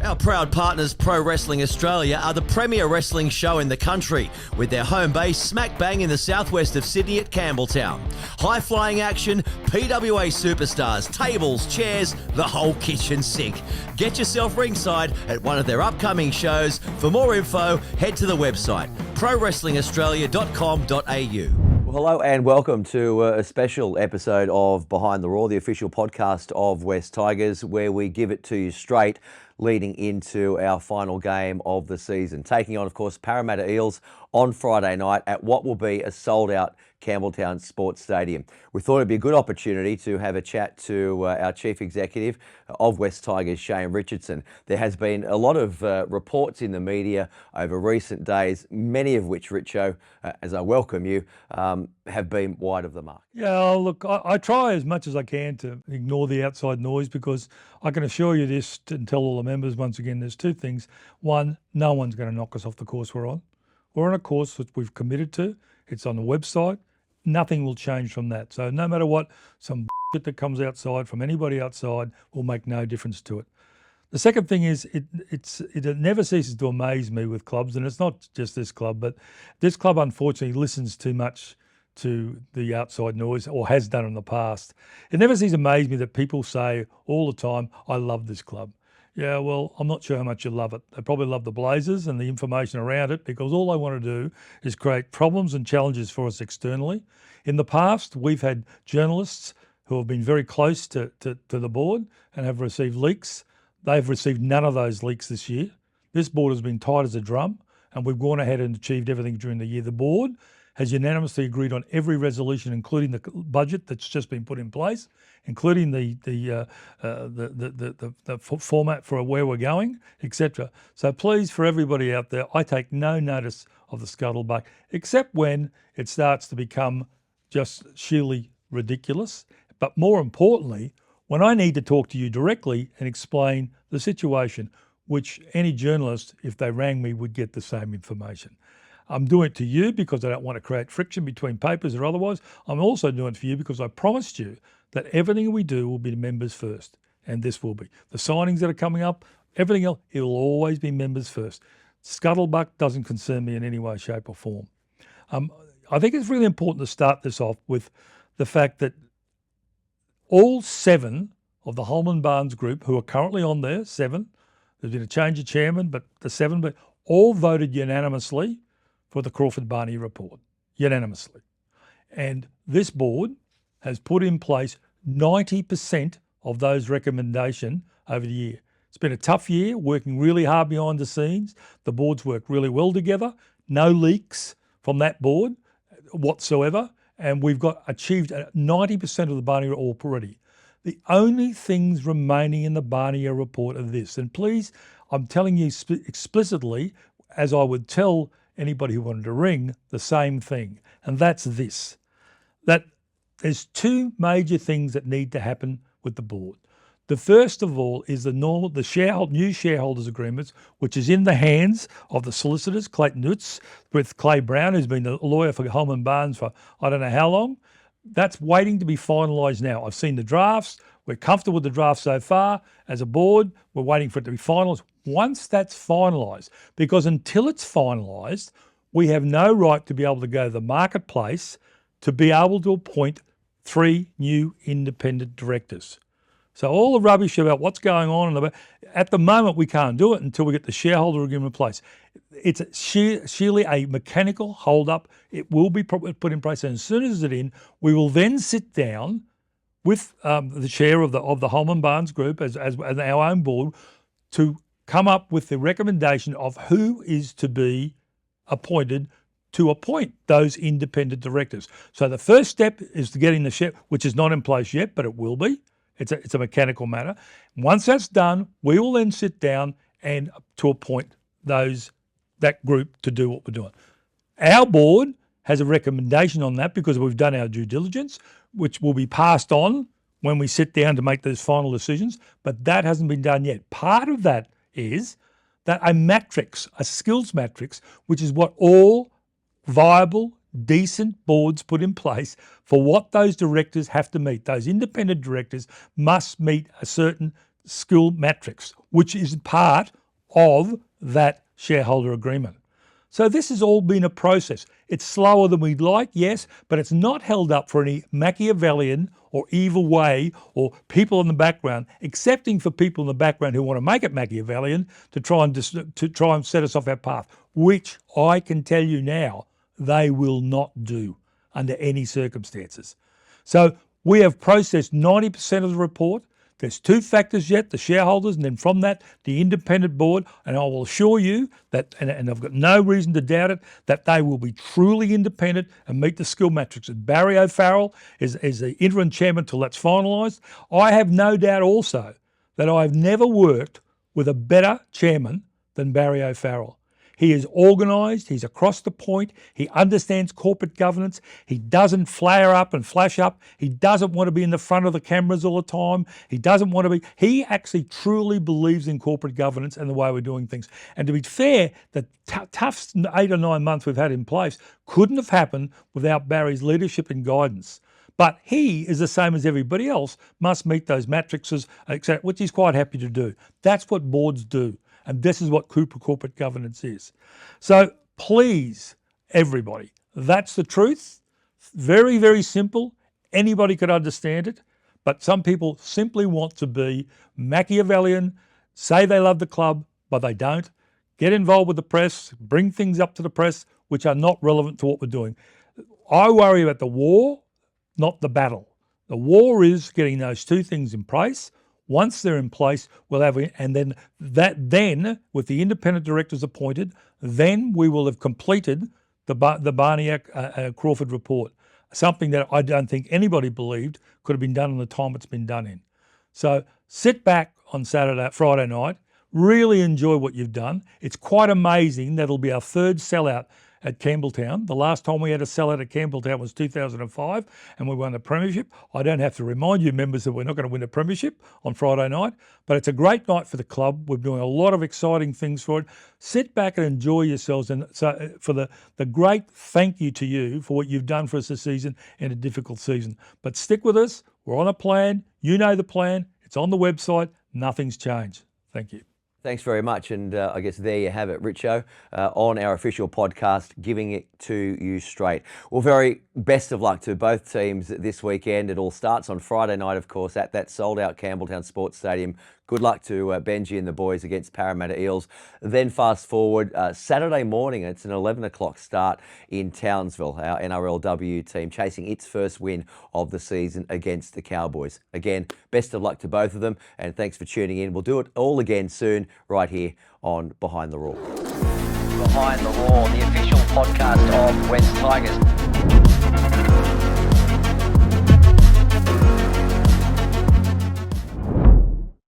Our proud partners Pro Wrestling Australia are the premier wrestling show in the country, with their home base smack bang in the southwest of Sydney at Campbelltown. High-flying action, PWA superstars, tables, chairs, the whole kitchen sink. Get yourself ringside at one of their upcoming shows. For more info, head to the website prowrestlingaustralia.com.au. Well, hello and welcome to a special episode of Behind the Raw, the official podcast of West Tigers, where we give it to you straight leading into our final game of the season. Taking on, of course, Parramatta Eels on Friday night at what will be a sold-out Campbelltown Sports Stadium. We thought it'd be a good opportunity to have a chat to our Chief Executive of West Tigers, Shane Richardson. There has been a lot of reports in the media over recent days, many of which, Richo, as I welcome you, have been wide of the mark. Yeah, look, I try as much as I can to ignore the outside noise, because I can assure you this and tell all the members once again, there's two things. One, no one's going to knock us off the course we're on. We're on a course that we've committed to. It's on the website. Nothing will change from that. So no matter what, some shit that comes outside from anybody outside will make no difference to it. The second thing is it never ceases to amaze me with clubs, and it's not just this club, but this club unfortunately listens too much to the outside noise, or has done in the past. It never ceases to amaze me that people say all the time, I love this club. Yeah, well, I'm not sure how much you love it. They probably love the Blazers and the information around it, because all they want to do is create problems and challenges for us externally. In the past, we've had journalists who have been very close to the board and have received leaks. They've received none of those leaks this year. This board has been tight as a drum, and we've gone ahead and achieved everything during the year. The board has unanimously agreed on every resolution, including the budget that's just been put in place, including the format for where we're going, etc. So please, for everybody out there, I take no notice of the scuttlebutt, except when it starts to become just sheerly ridiculous. But more importantly, when I need to talk to you directly and explain the situation, which any journalist, if they rang me, would get the same information. I'm doing it to you because I don't want to create friction between papers or otherwise. I'm also doing it for you because I promised you that everything we do will be members first, and this will be. The signings that are coming up, everything else, it will always be members first. Scuttlebutt doesn't concern me in any way, shape or form. I think it's really important to start this off with the fact that all 7 of the Holman Barnes group, who are currently on there, 7, there's been a change of chairman, but the 7, but all voted unanimously for the Crawford-Barney report, unanimously. And this board has put in place 90% of those recommendations over the year. It's been a tough year, working really hard behind the scenes. The board's worked really well together. No leaks from that board whatsoever. And we've achieved 90% of the Barney report already. The only things remaining in the Barney report are this. And please, I'm telling you explicitly, as I would tell anybody who wanted to ring, the same thing. And that's this, that there's 2 major things that need to happen with the board. The first of all is the new shareholders agreements, which is in the hands of the solicitors, Clayton Utz, with Clay Brown, who's been the lawyer for Holman Barnes for I don't know how long. That's waiting to be finalised now. I've seen the drafts. We're comfortable with the draft so far. As a board, we're waiting for it to be finalised. Once that's finalised, because until it's finalised, we have no right to be able to go to the marketplace to be able to appoint 3 new independent directors. So all the rubbish about what's going on, at the moment we can't do it until we get the shareholder agreement in place. It's sheerly a mechanical hold-up. It will be put in place, and as soon as it's in, we will then sit down with the chair of the Holman Barnes Group as our own board to come up with the recommendation of who is to be appointed to appoint those independent directors. So the first step is to getting the share, which is not in place yet, but it will be. It's a mechanical matter. Once that's done, we will then sit down and to appoint that group to do what we're doing. Our board has a recommendation on that because we've done our due diligence, which will be passed on when we sit down to make those final decisions, but that hasn't been done yet. Part of that is that a matrix, a skills matrix, which is what all viable, decent boards put in place for what those directors have to meet. Those independent directors must meet a certain skill matrix, which is part of that shareholder agreement. So this has all been a process. It's slower than we'd like, yes, but it's not held up for any Machiavellian or evil way or people in the background, excepting for people in the background who want to make it Machiavellian to try and set us off our path, which I can tell you now they will not do under any circumstances. So we have processed 90% of the report. There's two factors yet, the shareholders, and then from that, the independent board. And I will assure you that, and I've got no reason to doubt it, that they will be truly independent and meet the skill matrix. And Barry O'Farrell is the interim chairman till that's finalised. I have no doubt also that I've never worked with a better chairman than Barry O'Farrell. He is organised, he's across the point, he understands corporate governance, he doesn't flare up and flash up, he doesn't want to be in the front of the cameras all the time, he actually truly believes in corporate governance and the way we're doing things. And to be fair, the tough 8 or 9 months we've had in place couldn't have happened without Barry's leadership and guidance. But he is the same as everybody else, must meet those matrices, etc., which he's quite happy to do. That's what boards do. And this is what Cooper corporate governance is. So please, everybody, that's the truth. Very, very simple. Anybody could understand it. But some people simply want to be Machiavellian, say they love the club, but they don't. Get involved with the press, bring things up to the press which are not relevant to what we're doing. I worry about the war, not the battle. The war is getting those two things in place. Once they're in place, we'll have, and then with the independent directors appointed, then we will have completed the Barniak Crawford report, something that I don't think anybody believed could have been done in the time it's been done in. So sit back on Friday night, really enjoy what you've done. It's quite amazing that it'll be our third sellout at Campbelltown. The last time we had a sellout at Campbelltown was 2005 and we won the premiership. I don't have to remind you members that we're not going to win a premiership on Friday night, but it's a great night for the club. We're doing a lot of exciting things for it. Sit back and enjoy yourselves, and so for the great thank you to you for what you've done for us this season in a difficult season. But stick with us. We're on a plan. You know the plan. It's on the website. Nothing's changed. Thank you. Thanks very much. And I guess there you have it, Richo, on our official podcast, giving it to you straight. Well, very best of luck to both teams this weekend. It all starts on Friday night, of course, at that sold-out Campbelltown Sports Stadium. Good luck to Benji and the boys against Parramatta Eels. Then fast forward, Saturday morning, it's an 11 o'clock start in Townsville, our NRLW team, chasing its first win of the season against the Cowboys. Again, best of luck to both of them, and thanks for tuning in. We'll do it all again soon, right here on Behind the Roar. Behind the Roar, the official podcast of West Tigers.